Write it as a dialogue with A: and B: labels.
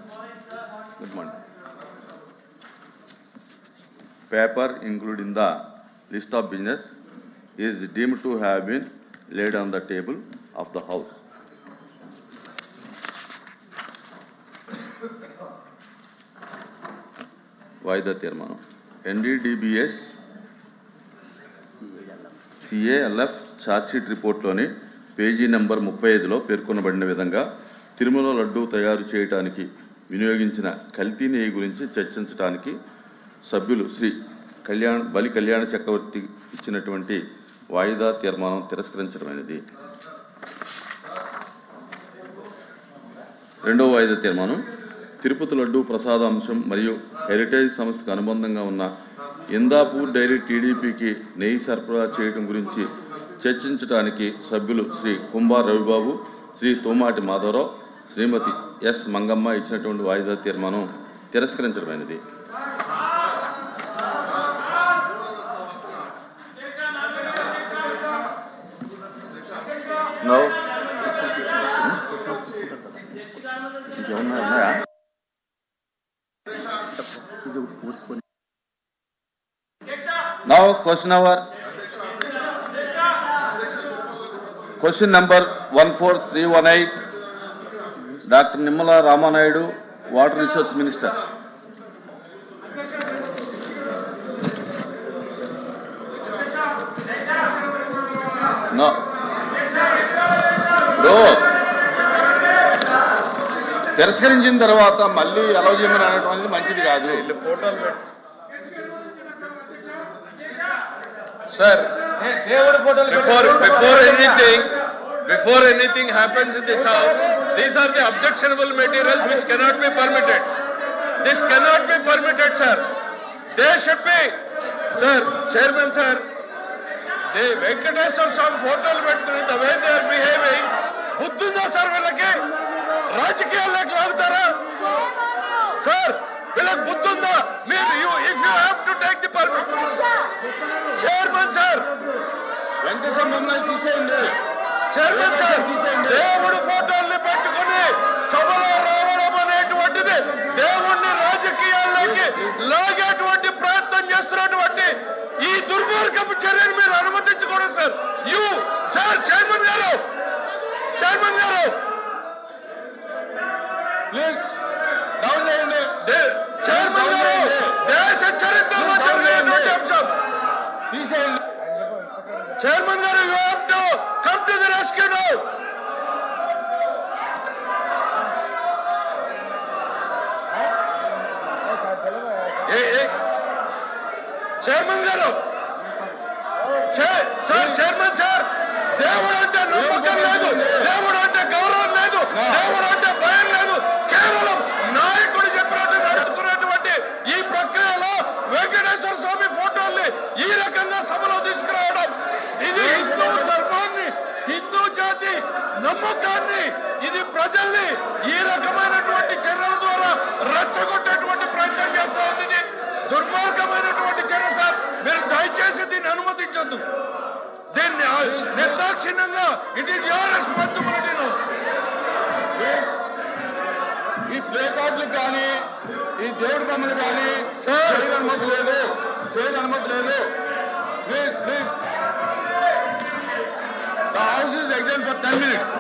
A: Good morning. Paper including the list of business is deemed to have been laid on the table of the House. వాయిదా తీర్మానం NDDBS CALF chargesheet రిపోర్ట్లోని page number 35లో పేర్కొనబడిన విధంగా తిరుమల లడ్డూ తయారు చేయడానికి వినియోగించిన కల్తీ నెయ్యి గురించి చర్చించడానికి సభ్యులు శ్రీ బలి కళ్యాణ చక్రవర్తి ఇచ్చినటువంటి వాయిదా తీర్మానం తిరస్కరించడమైనది. రెండవ వాయిదా తీర్మానం తిరుపతి లడ్డూ ప్రసాదాంశం మరియు హెరిటేజ్ సంస్థకు అనుబంధంగా ఉన్న ఇందాపూర్ డైరీ టీడీపీకి నెయ్యి సరఫరా చేయడం గురించి చర్చించడానికి సభ్యులు శ్రీ కుంభార్ రవిబాబు, శ్రీ తోమాటి మాధవరావు, శ్రీమతి ఎస్ మంగమ్మ ఇచ్చినటువంటి వాయిదా తీర్మానం తిరస్కరించడమైనది. Now question number 14318, Dr. Nimala Ramanayudu, Water Resource Minister. No. Bro. తిరస్కరించిన తర్వాత మళ్ళీ అలౌ చేయమని అనడం అనేది మంచిది కాదు.
B: Sir, before anything happens in this house, these are the objectionable materials which cannot be permitted. This cannot be permitted, sir. They should be, sir, Chairman, sir. The Venkateswara Swami photos పెట్టుకుని the way they are behaving, బుద్ధుందా sir వీళ్ళకి? రాజకీయాల్లోకి లాగుతారా sir? వీళ్ళకి బుద్ధుందా? మీరు if you have to take the permit, chairman sir,
A: Venkateswara తీసేయండి.
B: Chairman sir, దేవుడు ఫోటోల్ని పెట్టుకుని సభలో రావడం అనేటువంటిది దేవుణ్ణి రాజకీయాల్లోకి లాగేటువంటి ప్రయత్నం చేస్తున్నటువంటి ఈ దుర్మార్గపు చర్యను మీరు అనుమతించకూడదు సార్. యూ సార్, చైర్మన్ గారు
A: ప్లీజ్ డౌన్ చేయండి.
B: చైర్మన్ గారు, దేశ చరిత్రలో జరిగినటువంటి అంశం
A: తీసేయండి.
B: చైర్మన్ గారు, you have to come to the rescue now. Chairman గారు, సార్, చైర్మన్ సార్, దేవుడు అంటే నమ్మకం లేదు, దేవుడు అంటే గౌరవం లేదు, దేవుడు అంటే భయం లేదు. కేవలం నాయకుడు చెప్పినట్టు నడుచుకున్నటువంటి ఈ ప్రక్రియలో వెంకటేశ్వర స్వామి ఫోటోల్ని ఈ రకంగా సభలో తీసుకురావడం, ఇది హిందూ ధర్మాన్ని, హిందూ జాతి నమ్మకాన్ని, ఇది ప్రజల్ని ఈ రకమైనటువంటి చర్యల ద్వారా రెచ్చగొట్టేటువంటి ప్రయత్నం చేస్తూ ఉంది. ఇది దుర్మార్గమైనటువంటి చర్య సార్. మీరు దయచేసి దీన్ని అనుమతించొద్దు. దీన్ని నిర్దాక్షిణ్యంగా ఇట్ ఈస్ యువర్ రెస్పాన్సిబిలిటీ.
A: ఈ ప్లే కార్డులు కానీ ఈ దేవుడి బొమ్మలు కానీ చేయడం అనుమతి లేదు. Please the house is exam for 10 minutes.